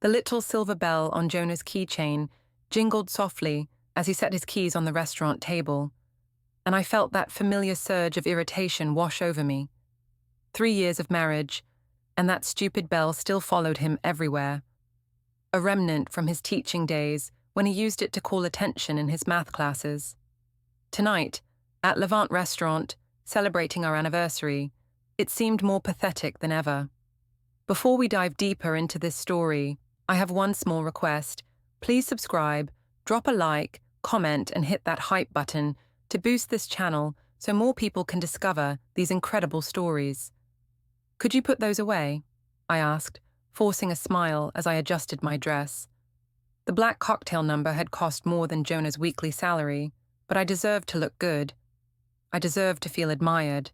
The little silver bell on Jonah's keychain jingled softly as he set his keys on the restaurant table, and I felt that familiar surge of irritation wash over me. 3 years of marriage, and that stupid bell still followed him everywhere. A remnant from his teaching days when he used it to call attention in his math classes. Tonight, at Levant Restaurant, celebrating our anniversary, it seemed more pathetic than ever. Before we dive deeper into this story, I have one small request. Please subscribe, drop a like, comment, and hit that hype button to boost this channel so more people can discover these incredible stories. Could you put those away? I asked, forcing a smile as I adjusted my dress. The black cocktail number had cost more than Jonah's weekly salary, but I deserved to look good. I deserved to feel admired.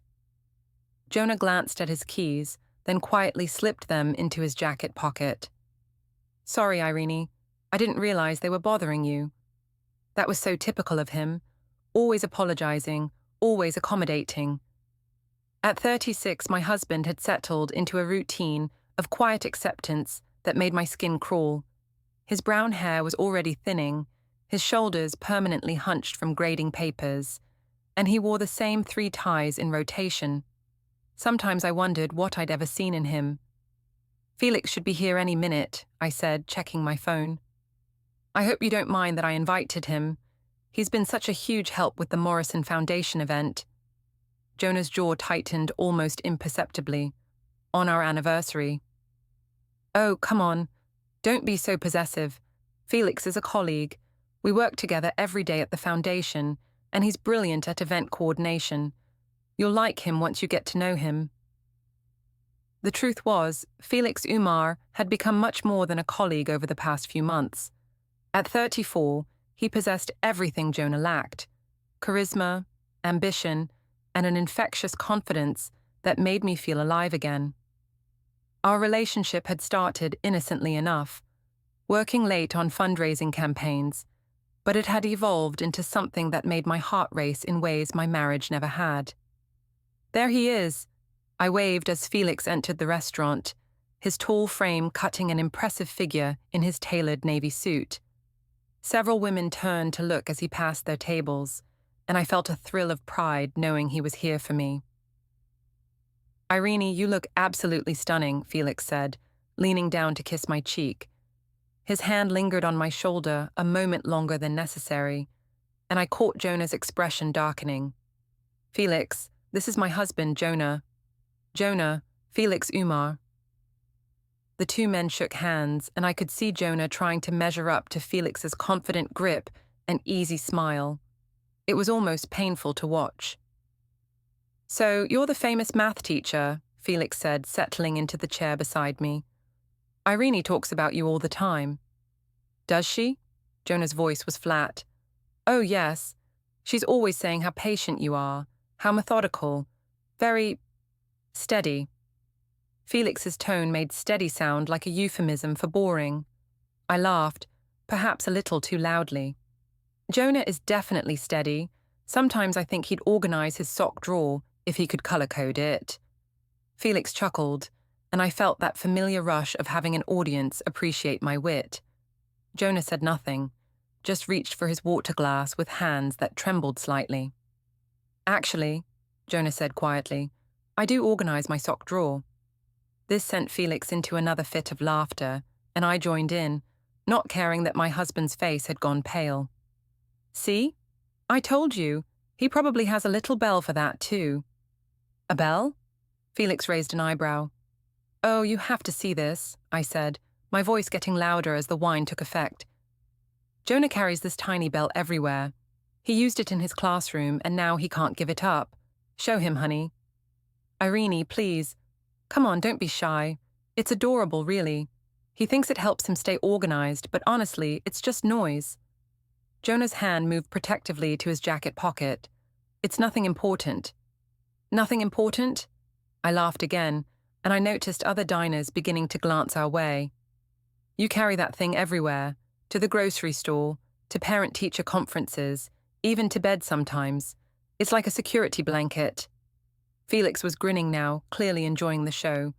Jonah glanced at his keys, then quietly slipped them into his jacket pocket. Sorry, Irene. I didn't realize they were bothering you. That was so typical of him, always apologizing, always accommodating. At 36, my husband had settled into a routine of quiet acceptance that made my skin crawl. His brown hair was already thinning, his shoulders permanently hunched from grading papers, and he wore the same 3 ties in rotation. Sometimes I wondered what I'd ever seen in him. Felix should be here any minute, I said, checking my phone. I hope you don't mind that I invited him. He's been such a huge help with the Morrison Foundation event. Jonah's jaw tightened almost imperceptibly. On our anniversary. Oh, come on. Don't be so possessive. Felix is a colleague. We work together every day at the foundation, and he's brilliant at event coordination. You'll like him once you get to know him. The truth was, Felix Umar had become much more than a colleague over the past few months. At 34, he possessed everything Jonah lacked: charisma, ambition, and an infectious confidence that made me feel alive again. Our relationship had started innocently enough, working late on fundraising campaigns, but it had evolved into something that made my heart race in ways my marriage never had. There he is, I waved as Felix entered the restaurant, his tall frame cutting an impressive figure in his tailored navy suit. Several women turned to look as he passed their tables, and I felt a thrill of pride knowing he was here for me. Irene, you look absolutely stunning, Felix said, leaning down to kiss my cheek. His hand lingered on my shoulder a moment longer than necessary, and I caught Jonah's expression darkening. Felix, this is my husband, Jonah. Jonah, Felix Umar. The 2 men shook hands, and I could see Jonah trying to measure up to Felix's confident grip and easy smile. It was almost painful to watch. So, you're the famous math teacher, Felix said, settling into the chair beside me. Irene talks about you all the time. Does she? Jonah's voice was flat. Oh, yes. She's always saying how patient you are, how methodical, very steady. Felix's tone made steady sound like a euphemism for boring. I laughed, perhaps a little too loudly. Jonah is definitely steady. Sometimes I think he'd organize his sock drawer if he could color-code it. Felix chuckled, and I felt that familiar rush of having an audience appreciate my wit. Jonah said nothing, just reached for his water glass with hands that trembled slightly. Actually, Jonah said quietly, I do organize my sock drawer. This sent Felix into another fit of laughter, and I joined in, not caring that my husband's face had gone pale. See? I told you. He probably has a little bell for that, too. A bell? Felix raised an eyebrow. Oh, you have to see this, I said, my voice getting louder as the wine took effect. Jonah carries this tiny bell everywhere. He used it in his classroom, and now he can't give it up. Show him, honey. Irene, please. Come on, don't be shy. It's adorable, really. He thinks it helps him stay organized, but honestly, it's just noise. Jonah's hand moved protectively to his jacket pocket. It's nothing important. Nothing important? I laughed again, and I noticed other diners beginning to glance our way. You carry that thing everywhere, to the grocery store, to parent-teacher conferences, even to bed sometimes. It's like a security blanket. Felix was grinning now, clearly enjoying the show.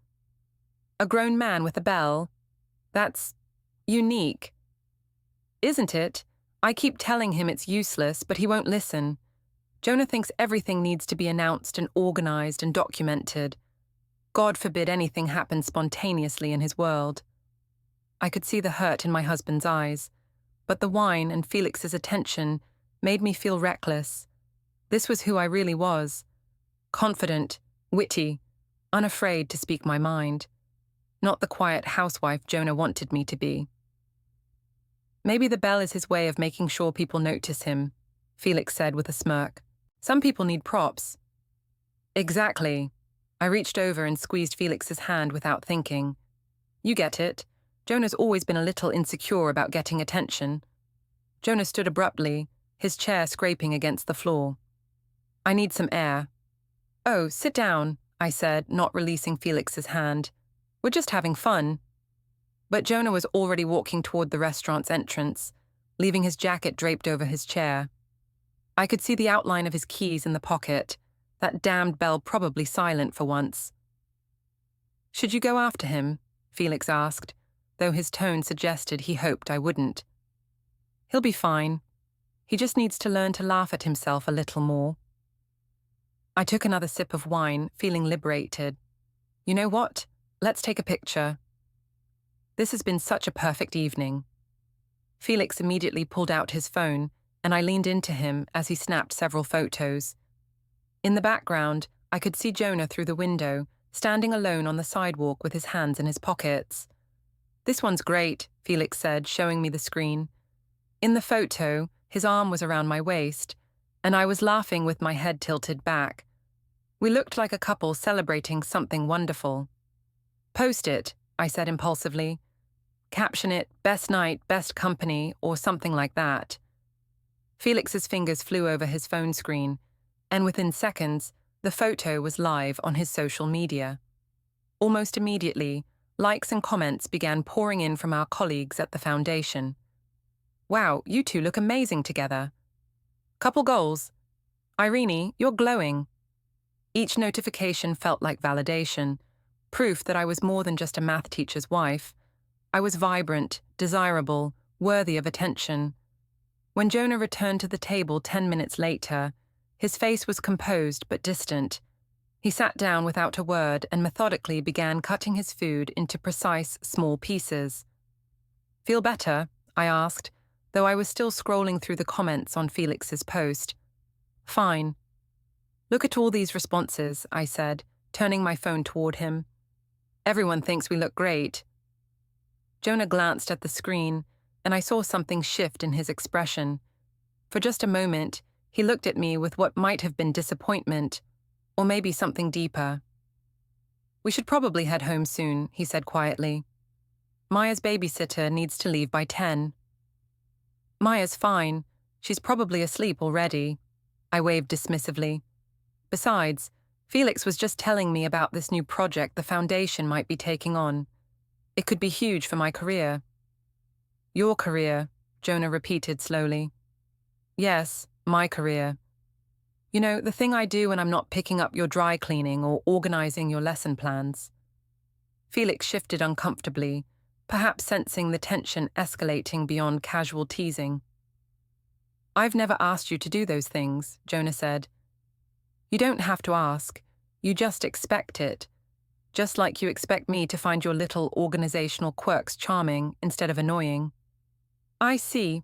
A grown man with a bell? That's Unique. Isn't it? I keep telling him it's useless, but he won't listen. Jonah thinks everything needs to be announced and organized and documented. God forbid anything happens spontaneously in his world. I could see the hurt in my husband's eyes, but the wine and Felix's attention made me feel reckless. This was who I really was. Confident, witty, unafraid to speak my mind. Not the quiet housewife Jonah wanted me to be. Maybe the bell is his way of making sure people notice him, Felix said with a smirk. Some people need props. Exactly. I reached over and squeezed Felix's hand without thinking. You get it. Jonah's always been a little insecure about getting attention. Jonah stood abruptly, his chair scraping against the floor. I need some air. Oh, sit down, I said, not releasing Felix's hand. We're just having fun. But Jonah was already walking toward the restaurant's entrance, leaving his jacket draped over his chair. I could see the outline of his keys in the pocket, that damned bell probably silent for once. Should you go after him? Felix asked, though his tone suggested he hoped I wouldn't. He'll be fine. He just needs to learn to laugh at himself a little more. I took another sip of wine, feeling liberated. You know what? Let's take a picture. This has been such a perfect evening. Felix immediately pulled out his phone, and I leaned into him as he snapped several photos. In the background, I could see Jonah through the window, standing alone on the sidewalk with his hands in his pockets. This one's great, Felix said, showing me the screen. In the photo, his arm was around my waist, and I was laughing with my head tilted back. We looked like a couple celebrating something wonderful. Post it, I said impulsively. Caption it, best night, best company, or something like that. Felix's fingers flew over his phone screen, and within seconds, the photo was live on his social media. Almost immediately, likes and comments began pouring in from our colleagues at the foundation. Wow, you two look amazing together. Couple goals. Irene, you're glowing. Each notification felt like validation, proof that I was more than just a math teacher's wife. I was vibrant, desirable, worthy of attention. When Jonah returned to the table 10 minutes later, his face was composed but distant. He sat down without a word and methodically began cutting his food into precise, small pieces. Feel better? I asked, though I was still scrolling through the comments on Felix's post. Fine. Look at all these responses, I said, turning my phone toward him. Everyone thinks we look great. Jonah glanced at the screen, and I saw something shift in his expression. For just a moment, he looked at me with what might have been disappointment, or maybe something deeper. We should probably head home soon, he said quietly. Maya's babysitter needs to leave by 10. Maya's fine. She's probably asleep already. I waved dismissively. Besides, Felix was just telling me about this new project the foundation might be taking on. It could be huge for my career. Your career, Jonah repeated slowly. Yes, my career. You know, the thing I do when I'm not picking up your dry cleaning or organizing your lesson plans. Felix shifted uncomfortably, perhaps sensing the tension escalating beyond casual teasing. I've never asked you to do those things, Jonah said. You don't have to ask. You just expect it. Just like you expect me to find your little organizational quirks charming instead of annoying. I see.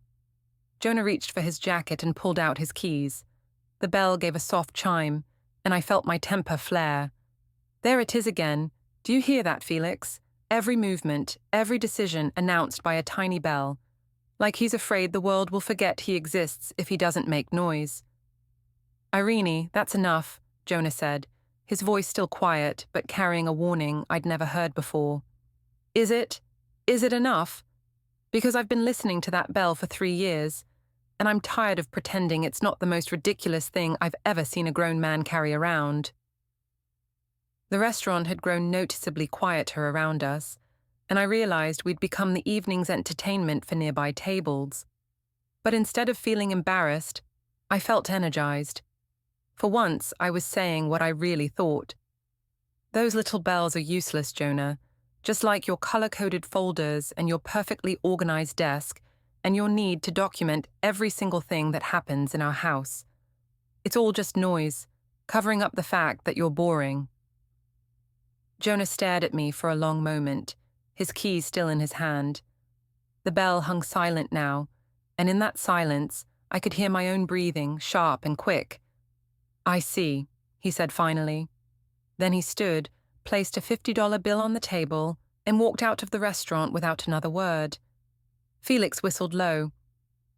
Jonah reached for his jacket and pulled out his keys. The bell gave a soft chime, and I felt my temper flare. There it is again. Do you hear that, Felix? Every movement, every decision announced by a tiny bell. Like he's afraid the world will forget he exists if he doesn't make noise. Irene, that's enough, Jonah said, his voice still quiet but carrying a warning I'd never heard before. Is it? Is it enough? Because I've been listening to that bell for 3 years, and I'm tired of pretending it's not the most ridiculous thing I've ever seen a grown man carry around. The restaurant had grown noticeably quieter around us, and I realized we'd become the evening's entertainment for nearby tables. But instead of feeling embarrassed, I felt energized. For once, I was saying what I really thought. Those little bells are useless, Jonah. just like your color-coded folders and your perfectly organized desk and your need to document every single thing that happens in our house. It's all just noise, covering up the fact that you're boring. Jonah stared at me for a long moment, his keys still in his hand. The bell hung silent now, and in that silence, I could hear my own breathing, sharp and quick. "I see," he said finally. Then he stood, placed a $50 bill on the table, and walked out of the restaurant without another word. Felix whistled low.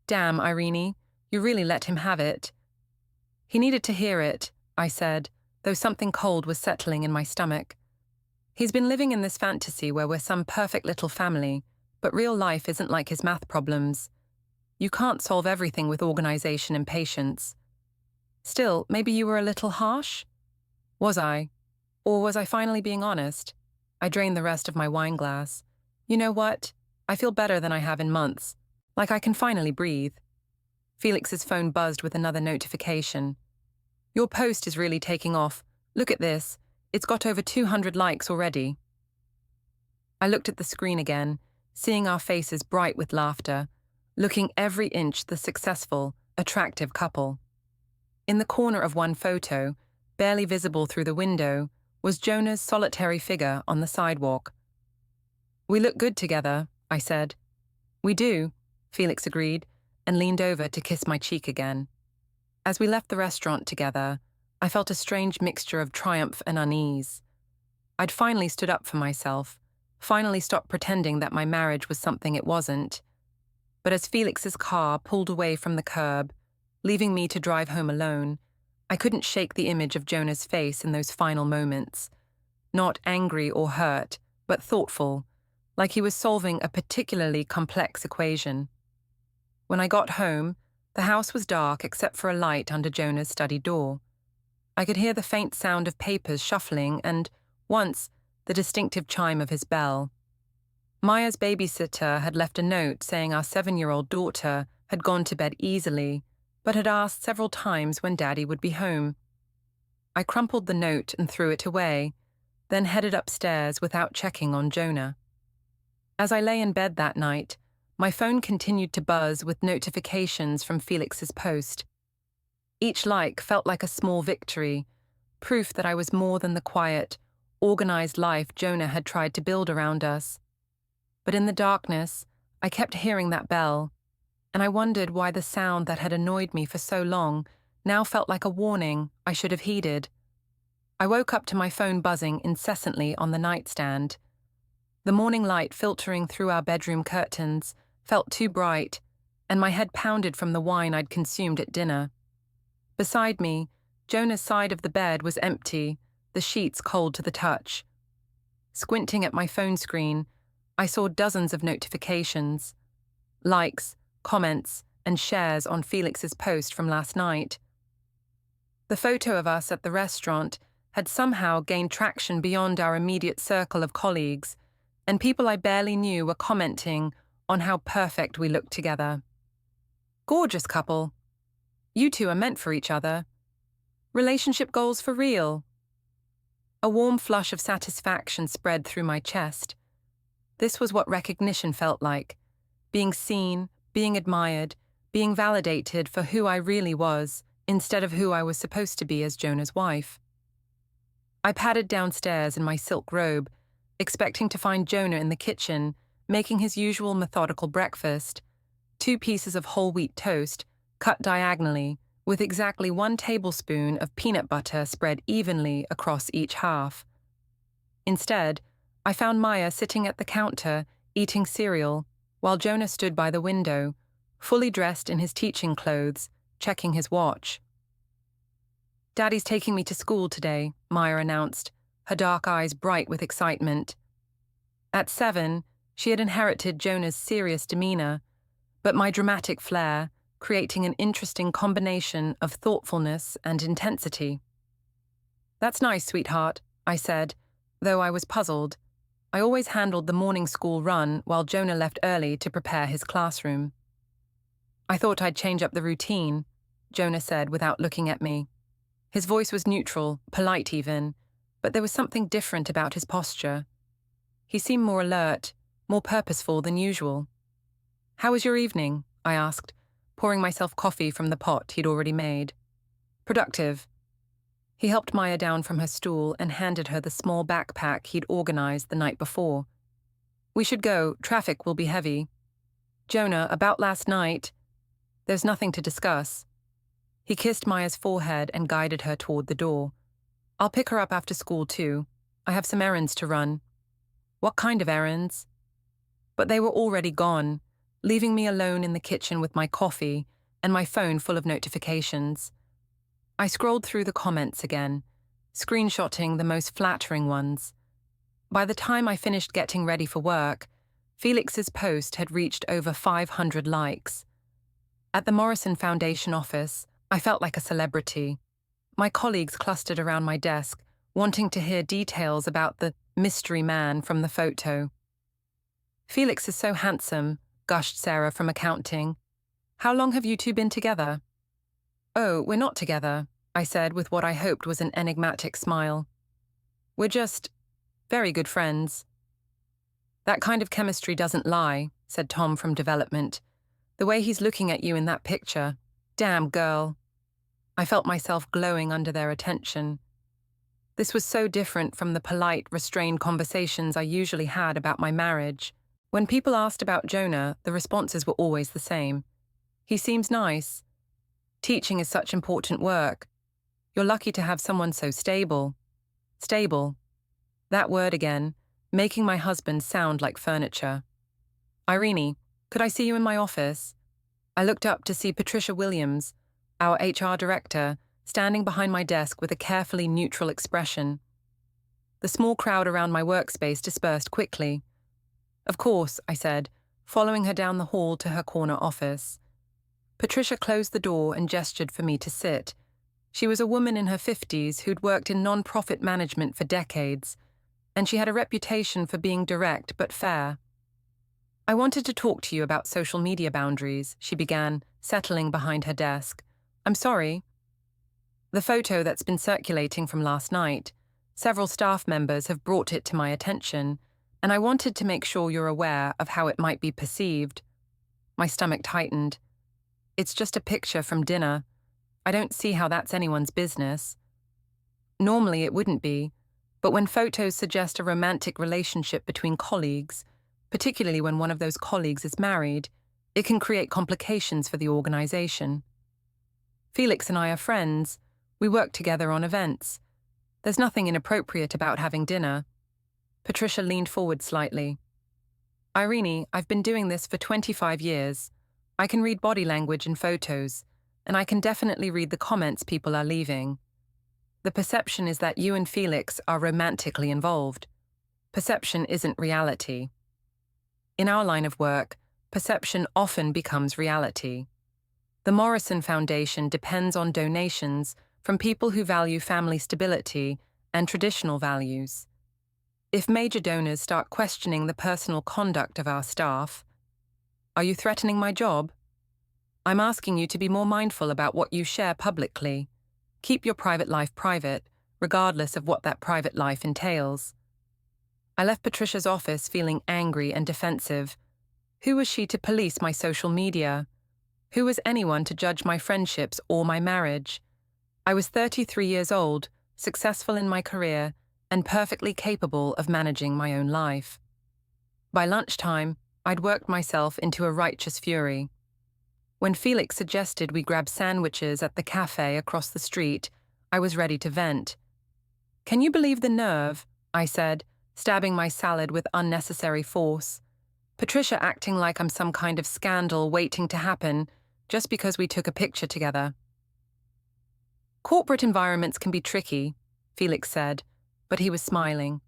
"Damn, Irene, you really let him have it." "He needed to hear it," I said, though something cold was settling in my stomach. He's been living in this fantasy where we're some perfect little family, but real life isn't like his math problems. You can't solve everything with organization and patience. Still, maybe you were a little harsh? Was I? Or was I finally being honest? I drained the rest of my wine glass. You know what? I feel better than I have in months. Like I can finally breathe. Felix's phone buzzed with another notification. "Your post is really taking off. Look at this. It's got over 200 likes already." I looked at the screen again, seeing our faces bright with laughter, looking every inch the successful, attractive couple. In the corner of one photo, barely visible through the window, was Jonah's solitary figure on the sidewalk. "We look good together," I said. "We do," Felix agreed, and leaned over to kiss my cheek again. As we left the restaurant together, I felt a strange mixture of triumph and unease. I'd finally stood up for myself, finally stopped pretending that my marriage was something it wasn't. But as Felix's car pulled away from the curb, leaving me to drive home alone, I couldn't shake the image of Jonah's face in those final moments. Not angry or hurt, but thoughtful, like he was solving a particularly complex equation. When I got home, the house was dark except for a light under Jonah's study door. I could hear the faint sound of papers shuffling and, once, the distinctive chime of his bell. Maya's babysitter had left a note saying our 7-year-old daughter had gone to bed easily, but had asked several times when Daddy would be home. I crumpled the note and threw it away, then headed upstairs without checking on Jonah. As I lay in bed that night, my phone continued to buzz with notifications from Felix's post. Each like felt like a small victory, proof that I was more than the quiet, organized life Jonah had tried to build around us. But in the darkness, I kept hearing that bell, and I wondered why the sound that had annoyed me for so long now felt like a warning I should have heeded. I woke up to my phone buzzing incessantly on the nightstand. The morning light filtering through our bedroom curtains felt too bright, and my head pounded from the wine I'd consumed at dinner. Beside me, Jonah's side of the bed was empty, the sheets cold to the touch. Squinting at my phone screen, I saw dozens of notifications. Likes, comments, and shares on Felix's post from last night. The photo of us at the restaurant had somehow gained traction beyond our immediate circle of colleagues, and people I barely knew were commenting on how perfect we looked together. "Gorgeous couple. You two are meant for each other. Relationship goals for real." A warm flush of satisfaction spread through my chest. This was what recognition felt like. Being seen, being admired, being validated for who I really was, instead of who I was supposed to be as Jonah's wife. I padded downstairs in my silk robe, expecting to find Jonah in the kitchen, making his usual methodical breakfast. 2 pieces of whole wheat toast, cut diagonally, with exactly 1 tablespoon of peanut butter spread evenly across each half. Instead, I found Maya sitting at the counter, eating cereal, while Jonah stood by the window, fully dressed in his teaching clothes, checking his watch. "Daddy's taking me to school today," Maya announced, her dark eyes bright with excitement. At 7, she had inherited Jonah's serious demeanor, but my dramatic flair, creating an interesting combination of thoughtfulness and intensity. "That's nice, sweetheart," I said, though I was puzzled. I always handled the morning school run while Jonah left early to prepare his classroom. "I thought I'd change up the routine," Jonah said without looking at me. His voice was neutral, polite even, but there was something different about his posture. He seemed more alert, more purposeful than usual. "How was your evening?" I asked, pouring myself coffee from the pot he'd already made. "Productive." He helped Maya down from her stool and handed her the small backpack he'd organized the night before. "We should go, traffic will be heavy." "Jonah, about last night." "There's nothing to discuss." He kissed Maya's forehead and guided her toward the door. "I'll pick her up after school too. I have some errands to run." "What kind of errands?" But they were already gone, leaving me alone in the kitchen with my coffee and my phone full of notifications. I scrolled through the comments again, screenshotting the most flattering ones. By the time I finished getting ready for work, Felix's post had reached over 500 likes. At the Morrison Foundation office, I felt like a celebrity. My colleagues clustered around my desk, wanting to hear details about the mystery man from the photo. "Felix is so handsome," gushed Sarah from accounting. "How long have you two been together?" "Oh, we're not together," I said with what I hoped was an enigmatic smile. "We're just very good friends." "That kind of chemistry doesn't lie," said Tom from development. "The way he's looking at you in that picture. Damn girl." I felt myself glowing under their attention. This was so different from the polite, restrained conversations I usually had about my marriage. When people asked about Jonah, the responses were always the same. "He seems nice." "Teaching is such important work." "You're lucky to have someone so stable." Stable. That word again, making my husband sound like furniture. "Irene, could I see you in my office?" I looked up to see Patricia Williams, our HR director, standing behind my desk with a carefully neutral expression. The small crowd around my workspace dispersed quickly. "Of course," I said, following her down the hall to her corner office. Patricia closed the door and gestured for me to sit. She was a woman in her 50s who'd worked in non-profit management for decades, and she had a reputation for being direct but fair. "I wanted to talk to you about social media boundaries," she began, settling behind her desk. "I'm sorry." "The photo that's been circulating from last night. Several staff members have brought it to my attention, and I wanted to make sure you're aware of how it might be perceived." My stomach tightened. "It's just a picture from dinner. I don't see how that's anyone's business." Normally it wouldn't be, but when photos suggest a romantic relationship between colleagues, particularly when one of those colleagues is married, it can create complications for the organization. "Felix and I are friends. We work together on events. There's nothing inappropriate about having dinner." Patricia leaned forward slightly. "Irene, I've been doing this for 25 years. I can read body language in photos, and I can definitely read the comments people are leaving. The perception is that you and Felix are romantically involved. Perception isn't reality. In our line of work, perception often becomes reality. The Morrison Foundation depends on donations from people who value family stability and traditional values. If major donors start questioning the personal conduct of our staff, are you threatening my job? I'm asking you to be more mindful about what you share publicly. Keep your private life private, regardless of what that private life entails." I left Patricia's office feeling angry and defensive. Who was she to police my social media? Who was anyone to judge my friendships or my marriage? I was 33 years old, successful in my career, and perfectly capable of managing my own life. By lunchtime, I'd worked myself into a righteous fury. When Felix suggested we grab sandwiches at the cafe across the street, I was ready to vent. "Can you believe the nerve?" I said, stabbing my salad with unnecessary force. Patricia acting like I'm some kind of scandal waiting to happen just because we took a picture together. "Corporate environments can be tricky," Felix said, but he was smiling.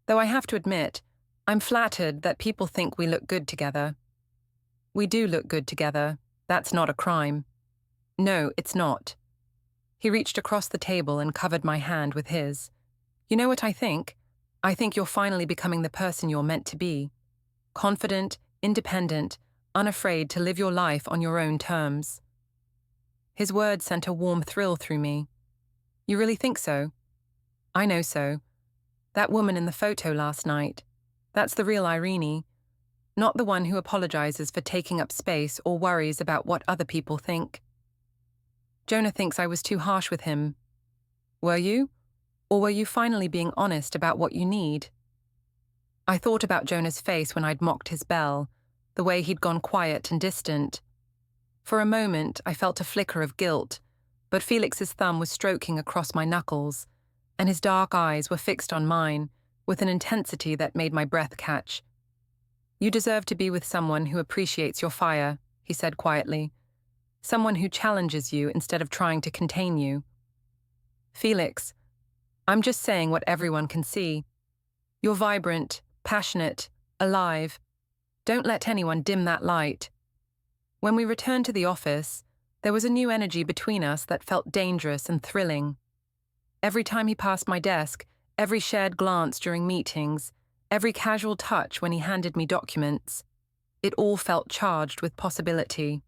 "Though I have to admit, I'm flattered that people think we look good together." "We do look good together. That's not a crime." "No, it's not." He reached across the table and covered my hand with his. "You know what I think? I think you're finally becoming the person you're meant to be. Confident, independent, unafraid to live your life on your own terms." His words sent a warm thrill through me. "You really think so?" "I know so. That woman in the photo last night, That's the real Irene, not the one who apologizes for taking up space or worries about what other people think. Jonah thinks I was too harsh with him. Were you? Or were you finally being honest about what you need? I thought about Jonah's face when I'd mocked his bell, the way he'd gone quiet and distant. For a moment, I felt a flicker of guilt, but Felix's thumb was stroking across my knuckles, and his dark eyes were fixed on mine with an intensity that made my breath catch. You deserve to be with someone who appreciates your fire, he said quietly. Someone who challenges you instead of trying to contain you. Felix, I'm just saying what everyone can see. You're vibrant, passionate, alive. Don't let anyone dim that light. When we returned to the office, there was a new energy between us that felt dangerous and thrilling. Every time he passed my desk, every shared glance during meetings, every casual touch when he handed me documents, it all felt charged with possibility.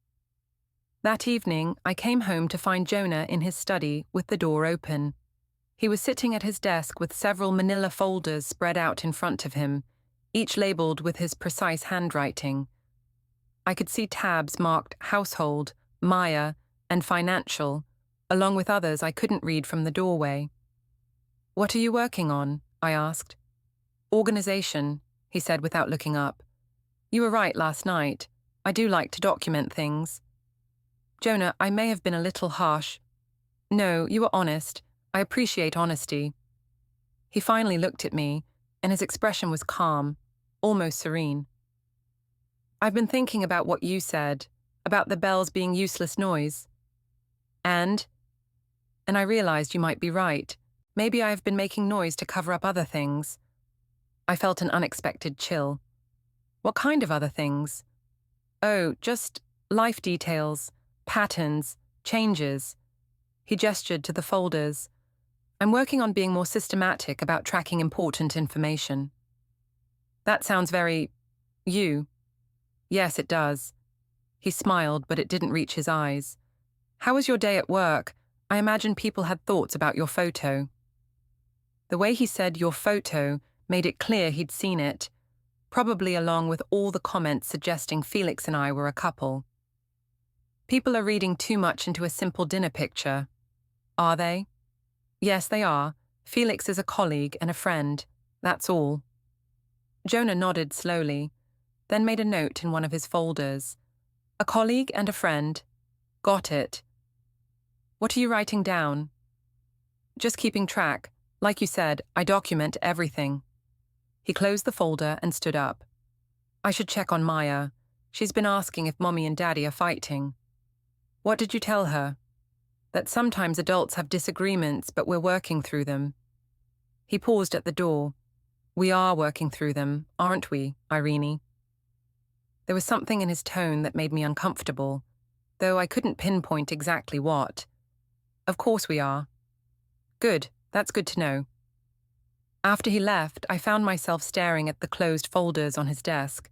That evening, I came home to find Jonah in his study with the door open. He was sitting at his desk with several manila folders spread out in front of him, each labeled with his precise handwriting. I could see tabs marked Household, Maya, and Financial, along with others I couldn't read from the doorway. What are you working on? I asked. Organization, he said without looking up. You were right last night. I do like to document things. Jonah, I may have been a little harsh. No, you were honest. I appreciate honesty. He finally looked at me, and his expression was calm, almost serene. I've been thinking about what you said, about the bells being useless noise. And I realized you might be right. Maybe I have been making noise to cover up other things. I felt an unexpected chill. What kind of other things? Oh, just life details, patterns, changes. He gestured to the folders. I'm working on being more systematic about tracking important information. That sounds very you. Yes, it does. He smiled, but it didn't reach his eyes. How was your day at work? I imagine people had thoughts about your photo. The way he said your photo made it clear he'd seen it, probably along with all the comments suggesting Felix and I were a couple. People are reading too much into a simple dinner picture. Are they? Yes, they are. Felix is a colleague and a friend. That's all. Jonah nodded slowly, then made a note in one of his folders. A colleague and a friend. Got it. What are you writing down? Just keeping track. Like you said, I document everything. He closed the folder and stood up. I should check on Maya. She's been asking if Mommy and Daddy are fighting. What did you tell her? That sometimes adults have disagreements, but we're working through them. He paused at the door. We are working through them, aren't we, Irene? There was something in his tone that made me uncomfortable, though I couldn't pinpoint exactly what. Of course we are. Good, that's good to know. After he left, I found myself staring at the closed folders on his desk.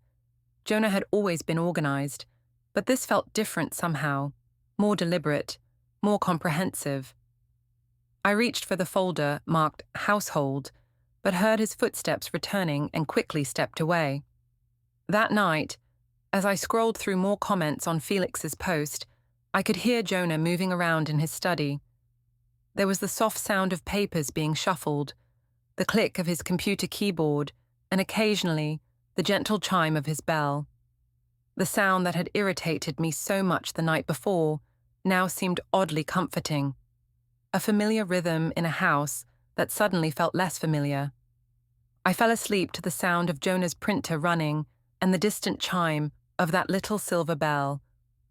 Jonah had always been organized, but this felt different somehow, more deliberate, more comprehensive. I reached for the folder marked Household, but heard his footsteps returning and quickly stepped away. That night, as I scrolled through more comments on Felix's post, I could hear Jonah moving around in his study. There was the soft sound of papers being shuffled, the click of his computer keyboard, and occasionally the gentle chime of his bell. The sound that had irritated me so much the night before now seemed oddly comforting. A familiar rhythm in a house that suddenly felt less familiar. I fell asleep to the sound of Jonah's printer running and the distant chime of that little silver bell,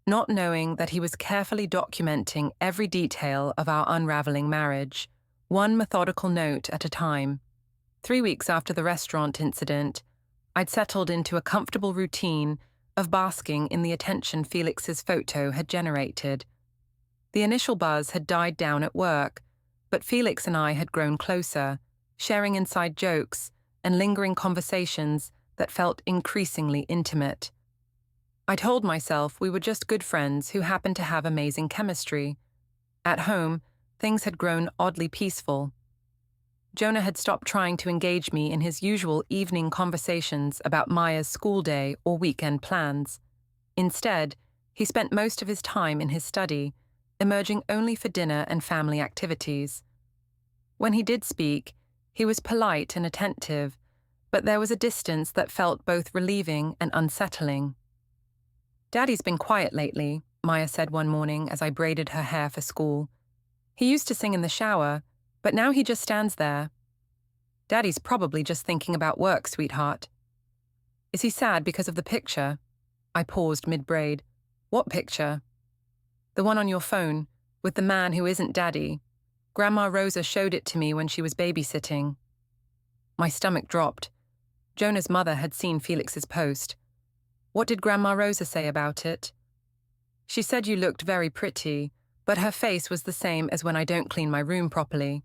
not knowing that he was carefully documenting every detail of our unraveling marriage, one methodical note at a time. 3 weeks after the restaurant incident, I'd settled into a comfortable routine of basking in the attention Felix's photo had generated. The initial buzz had died down at work, but Felix and I had grown closer, sharing inside jokes and lingering conversations that felt increasingly intimate. I told myself we were just good friends who happened to have amazing chemistry. At home, things had grown oddly peaceful. Jonah had stopped trying to engage me in his usual evening conversations about Maya's school day or weekend plans. Instead, he spent most of his time in his study, emerging only for dinner and family activities. When he did speak, he was polite and attentive, but there was a distance that felt both relieving and unsettling. "Daddy's been quiet lately," Maya said one morning as I braided her hair for school. "He used to sing in the shower, but now he just stands there." "Daddy's probably just thinking about work, sweetheart." "Is he sad because of the picture?" I paused mid-braid. "What picture?" "The one on your phone, with the man who isn't Daddy. Grandma Rosa showed it to me when she was babysitting." My stomach dropped. Jonah's mother had seen Felix's post. "What did Grandma Rosa say about it?" "She said you looked very pretty, but her face was the same as when I don't clean my room properly."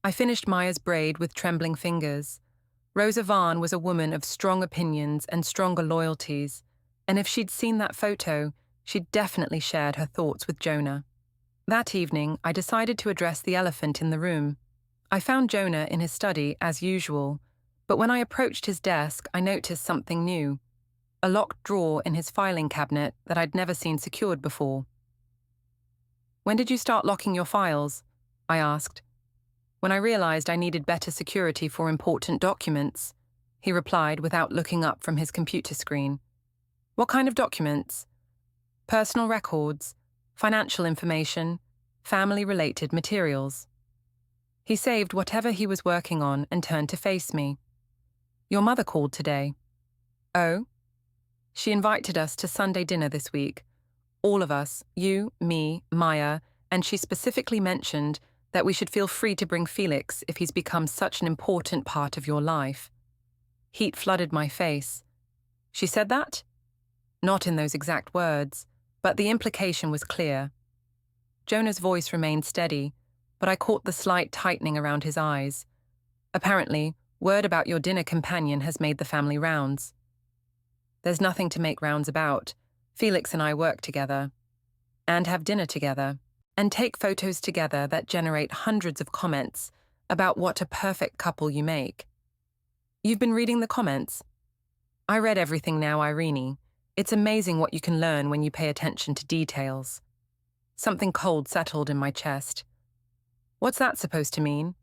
I finished Maya's braid with trembling fingers. Rosa Vaughn was a woman of strong opinions and stronger loyalties, and if she'd seen that photo, she'd definitely shared her thoughts with Jonah. That evening, I decided to address the elephant in the room. I found Jonah in his study, as usual, but when I approached his desk, I noticed something new: a locked drawer in his filing cabinet that I'd never seen secured before. "When did you start locking your files?" I asked. "When I realized I needed better security for important documents," he replied without looking up from his computer screen. "What kind of documents?" "Personal records, financial information, family-related materials." He saved whatever he was working on and turned to face me. "Your mother called today." "Oh?" "She invited us to Sunday dinner this week. All of us, you, me, Maya, and she specifically mentioned that we should feel free to bring Felix if he's become such an important part of your life." Heat flooded my face. "She said that?" Not in those exact words, but the implication was clear. Jonah's voice remained steady, but I caught the slight tightening around his eyes. "Apparently, word about your dinner companion has made the family rounds." "There's nothing to make rounds about. Felix and I work together, and have dinner together, and take photos together that generate hundreds of comments about what a perfect couple you make." "You've been reading the comments?" "I read everything now, Irene. It's amazing what you can learn when you pay attention to details." Something cold settled in my chest. "What's that supposed to mean?"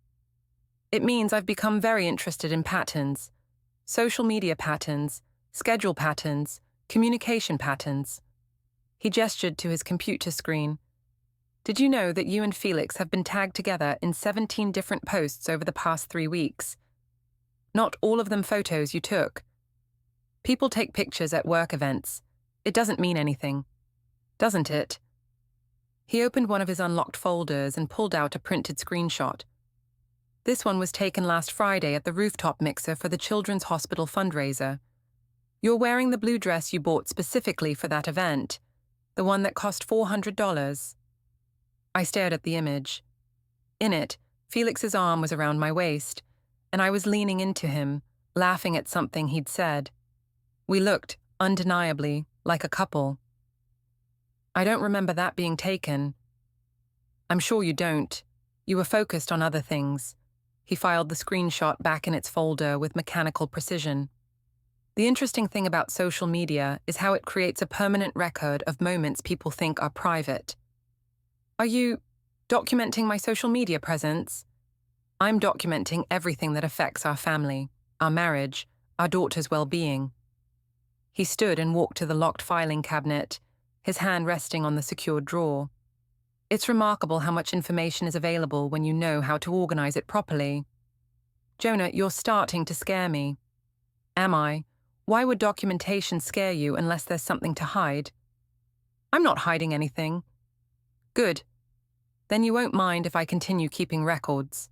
"It means I've become very interested in patterns. Social media patterns, schedule patterns, communication patterns." He gestured to his computer screen. "Did you know that you and Felix have been tagged together in 17 different posts over the past 3 weeks? Not all of them photos you took. People take pictures at work events. It doesn't mean anything. Doesn't it?" He opened one of his unlocked folders and pulled out a printed screenshot. "This one was taken last Friday at the rooftop mixer for the Children's Hospital fundraiser. You're wearing the blue dress you bought specifically for that event, the one that cost $400. I stared at the image. In it, Felix's arm was around my waist, and I was leaning into him, laughing at something he'd said. We looked, undeniably, like a couple. "I don't remember that being taken." "I'm sure you don't. You were focused on other things." He filed the screenshot back in its folder with mechanical precision. "The interesting thing about social media is how it creates a permanent record of moments people think are private." "Are you documenting my social media presence?" "I'm documenting everything that affects our family, our marriage, our daughter's well-being." He stood and walked to the locked filing cabinet, his hand resting on the secured drawer. "It's remarkable how much information is available when you know how to organize it properly." "Jonah, you're starting to scare me." "Am I? Why would documentation scare you unless there's something to hide?" "I'm not hiding anything." "Good. Then you won't mind if I continue keeping records."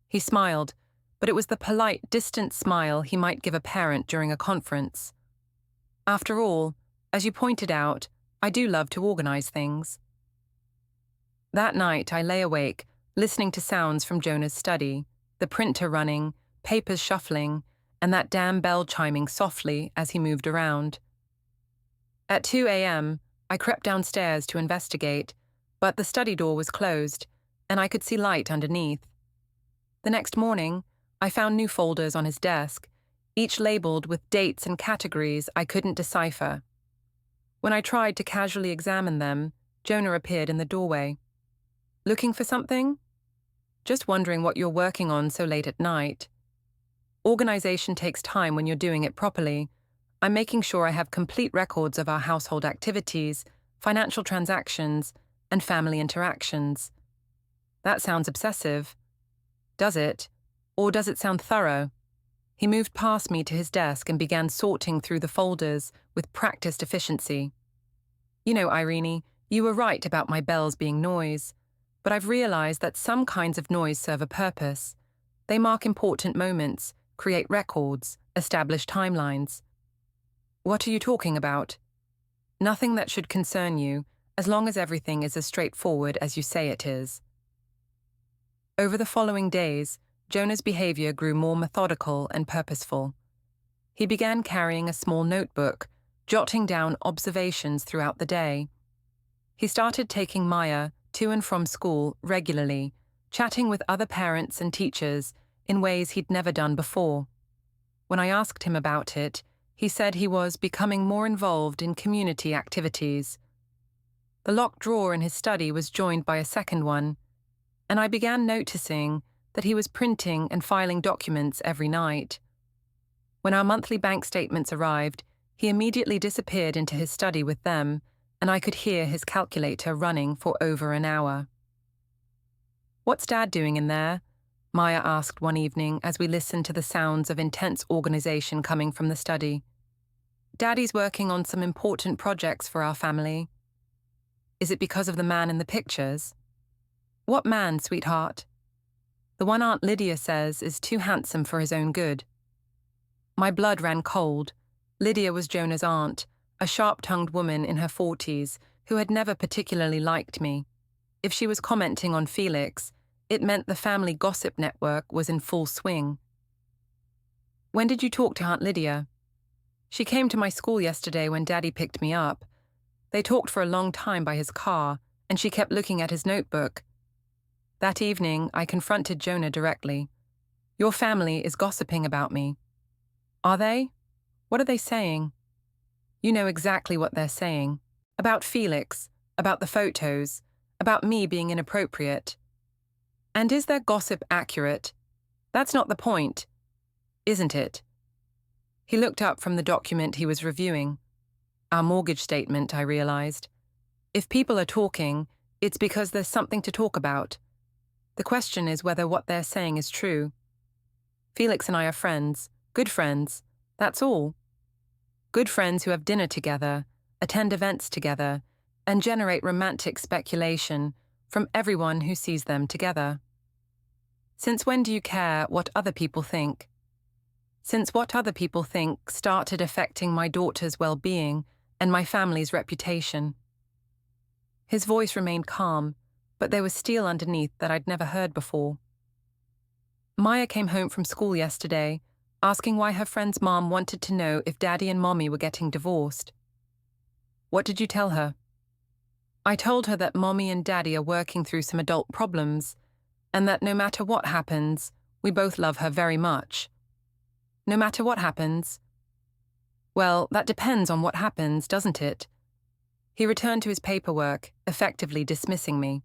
He smiled, but it was the polite, distant smile he might give a parent during a conference. "After all, as you pointed out, I do love to organize things." That night, I lay awake, listening to sounds from Jonah's study, the printer running, papers shuffling, and that damn bell chiming softly as he moved around. At 2 a.m., I crept downstairs to investigate, but the study door was closed, and I could see light underneath. The next morning, I found new folders on his desk, each labeled with dates and categories I couldn't decipher. When I tried to casually examine them, Jonah appeared in the doorway. Looking for something? Just wondering what you're working on so late at night. Organization takes time when you're doing it properly. I'm making sure I have complete records of our household activities, financial transactions, and family interactions. That sounds obsessive. Does it? Or does it sound thorough? He moved past me to his desk and began sorting through the folders with practiced efficiency. You know, Irene, you were right about my bells being noise, but I've realized that some kinds of noise serve a purpose. They mark important moments, create records, establish timelines. What are you talking about? Nothing that should concern you, as long as everything is as straightforward as you say it is. Over the following days, Jonah's behavior grew more methodical and purposeful. He began carrying a small notebook, jotting down observations throughout the day. He started taking Maya to and from school regularly, chatting with other parents and teachers in ways he'd never done before. When I asked him about it, he said he was becoming more involved in community activities. The locked drawer in his study was joined by a second one, and I began noticing that he was printing and filing documents every night. When our monthly bank statements arrived, he immediately disappeared into his study with them, and I could hear his calculator running for over an hour. "What's Dad doing in there?" Maya asked one evening as we listened to the sounds of intense organization coming from the study. "Daddy's working on some important projects for our family." "Is it because of the man in the pictures?" "What man, sweetheart?" "The one Aunt Lydia says is too handsome for his own good." My blood ran cold. Lydia was Jonah's aunt, a sharp-tongued woman in her 40s who had never particularly liked me. If she was commenting on Felix, it meant the family gossip network was in full swing. "When did you talk to Aunt Lydia?" "She came to my school yesterday when Daddy picked me up. They talked for a long time by his car, and she kept looking at his notebook. That evening, I confronted Jonah directly. "Your family is gossiping about me." "Are they? What are they saying?" "You know exactly what they're saying. About Felix, about the photos, about me being inappropriate." "And is their gossip accurate? That's not the point, isn't it?" He looked up from the document he was reviewing. Our mortgage statement, I realized. If people are talking, it's because there's something to talk about. The question is whether what they're saying is true. Felix and I are friends, good friends, that's all. Good friends who have dinner together, attend events together, and generate romantic speculation from everyone who sees them together. Since when do you care what other people think? Since what other people think started affecting my daughter's well-being and my family's reputation. His voice remained calm, but there was steel underneath that I'd never heard before. Maya came home from school yesterday, asking why her friend's mom wanted to know if Daddy and Mommy were getting divorced. "What did you tell her?" "I told her that Mommy and Daddy are working through some adult problems, and that no matter what happens, we both love her very much." "No matter what happens?" "Well, that depends on what happens, doesn't it?" He returned to his paperwork, effectively dismissing me.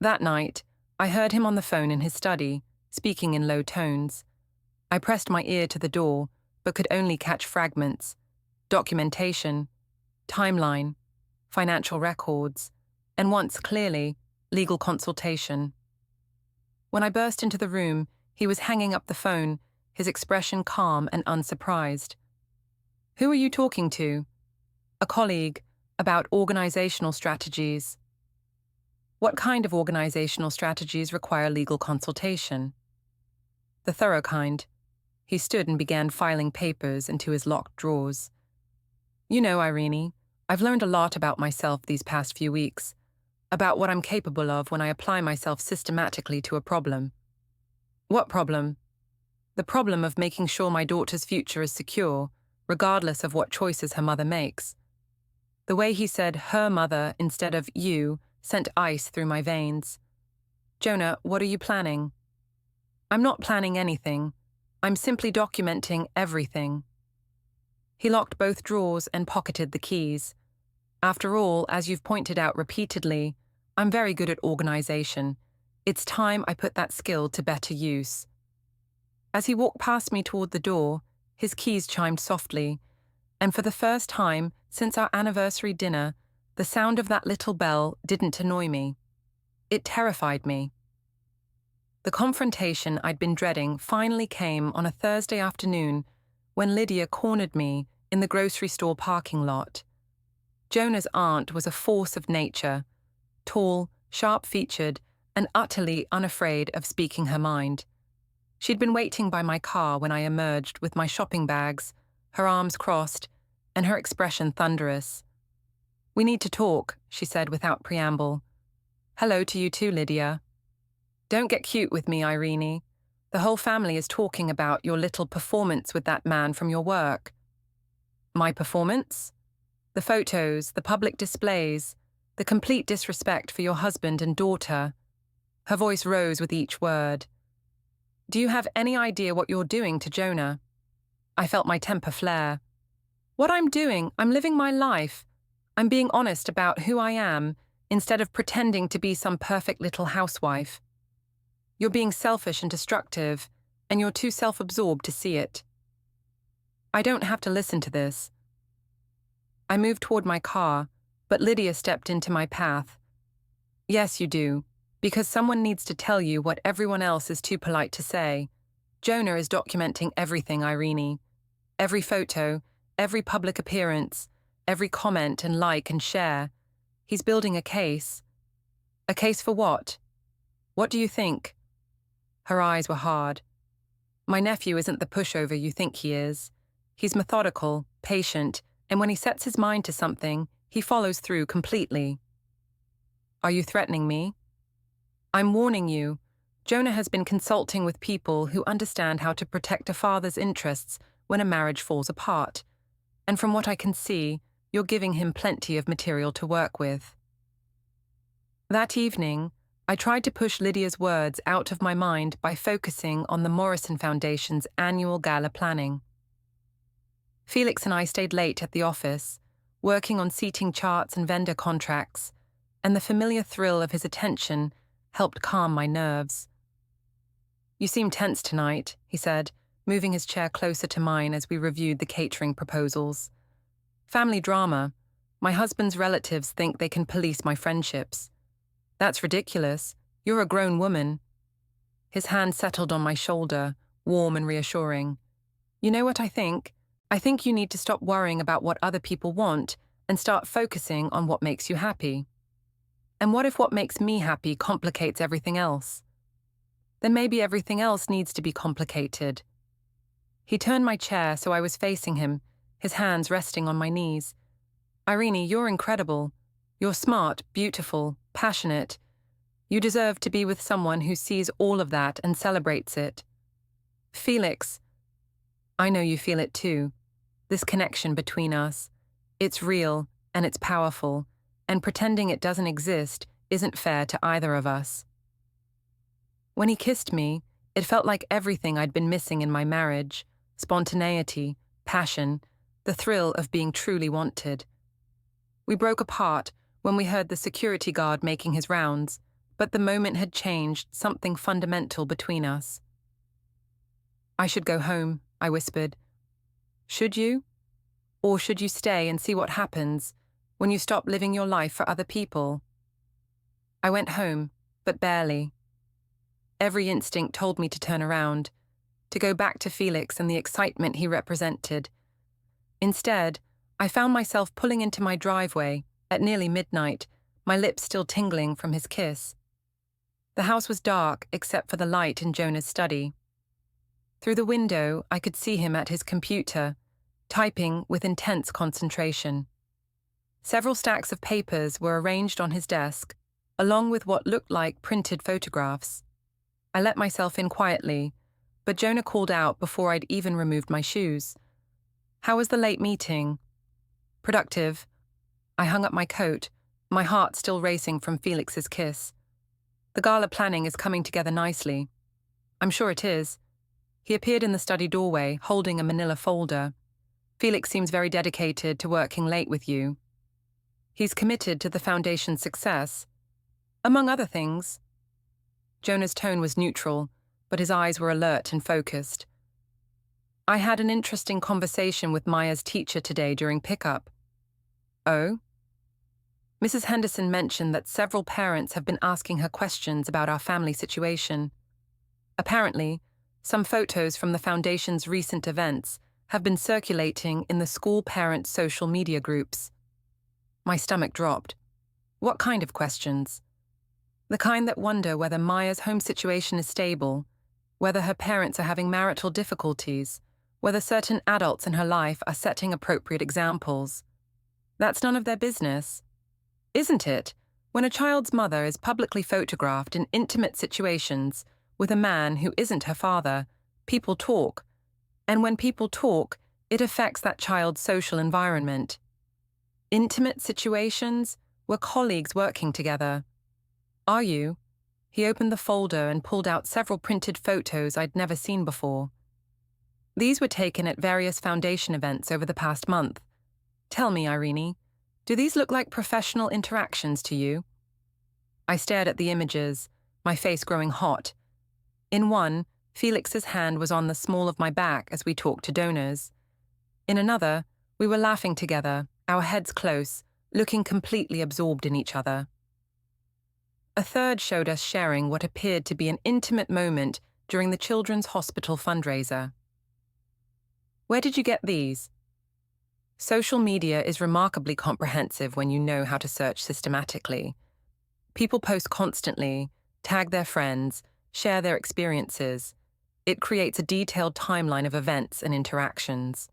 That night, I heard him on the phone in his study, speaking in low tones. I pressed my ear to the door, but could only catch fragments: documentation, timeline, financial records, and once clearly, legal consultation. When I burst into the room, he was hanging up the phone, his expression calm and unsurprised. "Who are you talking to?" "A colleague, about organizational strategies." "What kind of organizational strategies require legal consultation?" "The thorough kind." He stood and began filing papers into his locked drawers. "You know, Irene, I've learned a lot about myself these past few weeks, about what I'm capable of when I apply myself systematically to a problem." "What problem?" "The problem of making sure my daughter's future is secure, regardless of what choices her mother makes." The way he said "her mother" instead of "you" sent ice through my veins. "Jonah, what are you planning?" I'm not planning anything. I'm simply documenting everything. He locked both drawers and pocketed the keys. After all, as you've pointed out repeatedly, I'm very good at organization. It's time I put that skill to better use. As he walked past me toward the door, his keys chimed softly, and for the first time since our anniversary dinner, the sound of that little bell didn't annoy me. It terrified me. The confrontation I'd been dreading finally came on a Thursday afternoon when Lydia cornered me in the grocery store parking lot. Jonah's aunt was a force of nature, tall, sharp-featured, and utterly unafraid of speaking her mind. She'd been waiting by my car when I emerged with my shopping bags, her arms crossed, and her expression thunderous. "We need to talk," she said without preamble. "Hello to you too, Lydia." "Don't get cute with me, Irene. The whole family is talking about your little performance with that man from your work." "My performance?" "The photos, the public displays, the complete disrespect for your husband and daughter." Her voice rose with each word. "Do you have any idea what you're doing to Jonah?" I felt my temper flare. "What I'm doing, I'm living my life. I'm being honest about who I am, instead of pretending to be some perfect little housewife. You're being selfish and destructive, and you're too self-absorbed to see it." "I don't have to listen to this." I moved toward my car, but Lydia stepped into my path. "Yes, you do, because someone needs to tell you what everyone else is too polite to say. Jonah is documenting everything, Irene. Every photo, every public appearance, every comment and like and share. He's building a case." "A case for what? What do you think?" Her eyes were hard. "My nephew isn't the pushover you think he is. He's methodical, patient, and when he sets his mind to something, he follows through completely." "Are you threatening me?" "I'm warning you. Jonah has been consulting with people who understand how to protect a father's interests when a marriage falls apart. And from what I can see, you're giving him plenty of material to work with." That evening, I tried to push Lydia's words out of my mind by focusing on the Morrison Foundation's annual gala planning. Felix and I stayed late at the office, working on seating charts and vendor contracts, and the familiar thrill of his attention helped calm my nerves. "You seem tense tonight," he said, moving his chair closer to mine as we reviewed the catering proposals. "Family drama. My husband's relatives think they can police my friendships." "That's ridiculous. You're a grown woman." His hand settled on my shoulder, warm and reassuring. "You know what I think? I think you need to stop worrying about what other people want and start focusing on what makes you happy." "And what if what makes me happy complicates everything else?" "Then maybe everything else needs to be complicated." He turned my chair so I was facing him, his hands resting on my knees. "Irene, you're incredible. You're smart, beautiful, passionate. You deserve to be with someone who sees all of that and celebrates it." "Felix, I know you feel it too. This connection between us. It's real and it's powerful, and pretending it doesn't exist isn't fair to either of us." When he kissed me, it felt like everything I'd been missing in my marriage: spontaneity, passion, the thrill of being truly wanted. We broke apart when we heard the security guard making his rounds, but the moment had changed something fundamental between us. "I should go home," I whispered. "Should you? Or should you stay and see what happens when you stop living your life for other people?" I went home, but barely. Every instinct told me to turn around, to go back to Felix and the excitement he represented. Instead, I found myself pulling into my driveway at nearly midnight, my lips still tingling from his kiss. The house was dark except for the light in Jonah's study. Through the window, I could see him at his computer, typing with intense concentration. Several stacks of papers were arranged on his desk, along with what looked like printed photographs. I let myself in quietly, but Jonah called out before I'd even removed my shoes. "How was the late meeting?" "Productive." I hung up my coat, my heart still racing from Felix's kiss. "The gala planning is coming together nicely." I'm sure it is. He appeared in the study doorway, holding a manila folder. Felix seems very dedicated to working late with you. He's committed to the foundation's success. Among other things. Jonah's tone was neutral, but his eyes were alert and focused. I had an interesting conversation with Maya's teacher today during pickup. Oh? Mrs. Henderson mentioned that several parents have been asking her questions about our family situation. Apparently, some photos from the Foundation's recent events have been circulating in the school parent social media groups. My stomach dropped. What kind of questions? The kind that wonder whether Maya's home situation is stable, whether her parents are having marital difficulties, whether certain adults in her life are setting appropriate examples. That's none of their business. Isn't it, when a child's mother is publicly photographed in intimate situations with a man who isn't her father, people talk, and when people talk, it affects that child's social environment. Intimate situations were colleagues working together. Are you? He opened the folder and pulled out several printed photos I'd never seen before. These were taken at various foundation events over the past month. Tell me, Irene, do these look like professional interactions to you? I stared at the images, my face growing hot. In one, Felix's hand was on the small of my back as we talked to donors. In another, we were laughing together, our heads close, looking completely absorbed in each other. A third showed us sharing what appeared to be an intimate moment during the Children's Hospital fundraiser. Where did you get these? Social media is remarkably comprehensive when you know how to search systematically. People post constantly, tag their friends, share their experiences. It creates a detailed timeline of events and interactions.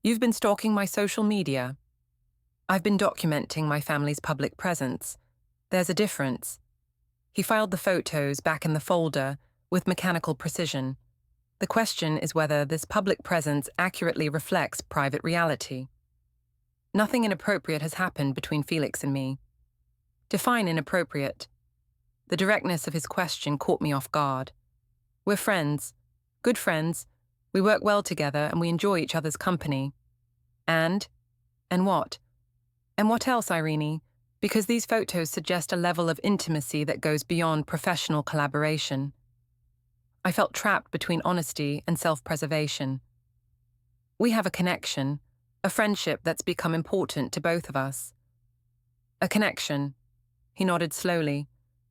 You've been stalking my social media. I've been documenting my family's public presence. There's a difference. He filed the photos back in the folder with mechanical precision. The question is whether this public presence accurately reflects private reality. Nothing inappropriate has happened between Felix and me. Define inappropriate. The directness of his question caught me off guard. We're friends. Good friends. We work well together and we enjoy each other's company. And what? And what else, Irene? Because these photos suggest a level of intimacy that goes beyond professional collaboration. I felt trapped between honesty and self-preservation. We have a connection, a friendship that's become important to both of us. A connection. He nodded slowly,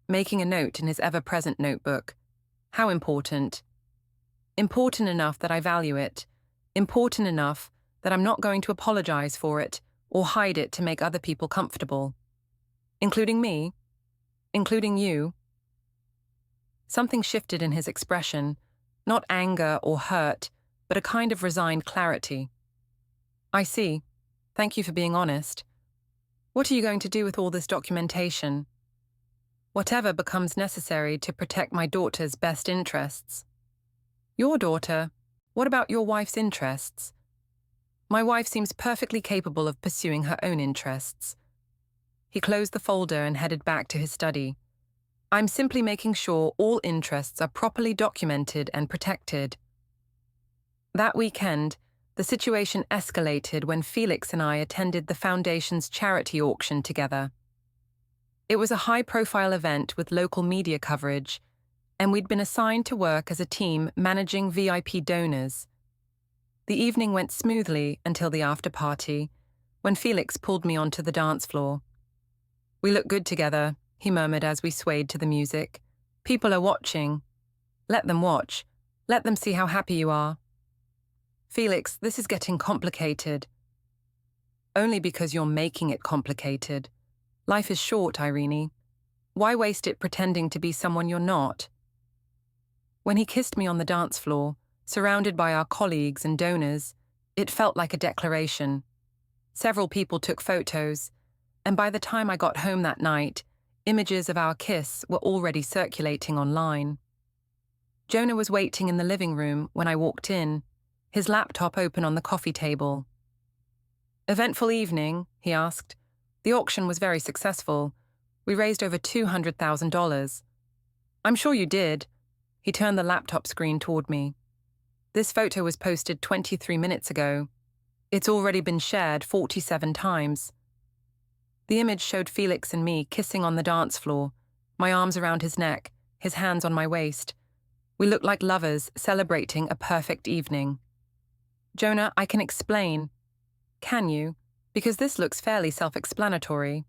making a note in his ever-present notebook. How important? Important enough that I value it. Important enough that I'm not going to apologize for it or hide it to make other people comfortable. Including me? Including you? Something shifted in his expression, not anger or hurt, but a kind of resigned clarity. I see. Thank you for being honest. What are you going to do with all this documentation? Whatever becomes necessary to protect my daughter's best interests. Your daughter? What about your wife's interests? My wife seems perfectly capable of pursuing her own interests. He closed the folder and headed back to his study. I'm simply making sure all interests are properly documented and protected. That weekend, the situation escalated when Felix and I attended the Foundation's charity auction together. It was a high-profile event with local media coverage, and we'd been assigned to work as a team managing VIP donors. The evening went smoothly until the after-party, when Felix pulled me onto the dance floor. We look good together, he murmured as we swayed to the music. People are watching. Let them watch. Let them see how happy you are. Felix, this is getting complicated. Only because you're making it complicated. Life is short, Irene. Why waste it pretending to be someone you're not? When he kissed me on the dance floor, surrounded by our colleagues and donors, it felt like a declaration. Several people took photos, and by the time I got home that night, images of our kiss were already circulating online. Jonah was waiting in the living room when I walked in, his laptop open on the coffee table. Eventful evening, he asked. The auction was very successful. We raised over $200,000. I'm sure you did. He turned the laptop screen toward me. This photo was posted 23 minutes ago. It's already been shared 47 times. The image showed Felix and me kissing on the dance floor, my arms around his neck, his hands on my waist. We looked like lovers celebrating a perfect evening. Jonah, I can explain. Can you? Because this looks fairly self-explanatory.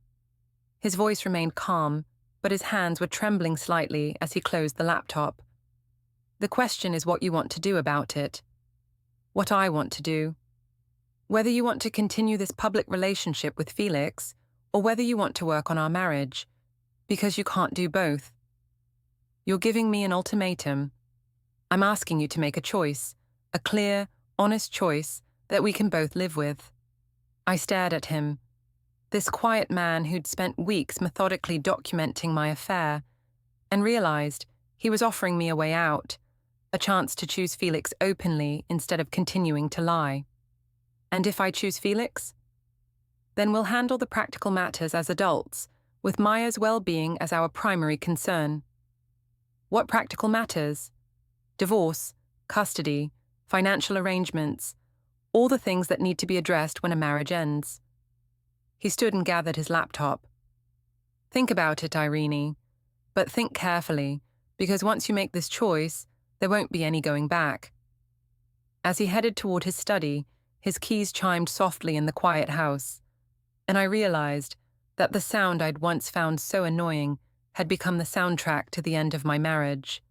His voice remained calm, but his hands were trembling slightly as he closed the laptop. The question is what you want to do about it. What I want to do. Whether you want to continue this public relationship with Felix, or whether you want to work on our marriage, because you can't do both. You're giving me an ultimatum. I'm asking you to make a choice, a clear, honest choice that we can both live with. I stared at him, this quiet man who'd spent weeks methodically documenting my affair, and realized he was offering me a way out, a chance to choose Felix openly instead of continuing to lie. And if I choose Felix? Then we'll handle the practical matters as adults, with Maya's well-being as our primary concern. What practical matters? Divorce, custody, financial arrangements, all the things that need to be addressed when a marriage ends. He stood and gathered his laptop. Think about it, Irene, but think carefully, because once you make this choice, there won't be any going back. As he headed toward his study, his keys chimed softly in the quiet house, and I realized that the sound I'd once found so annoying had become the soundtrack to the end of my marriage.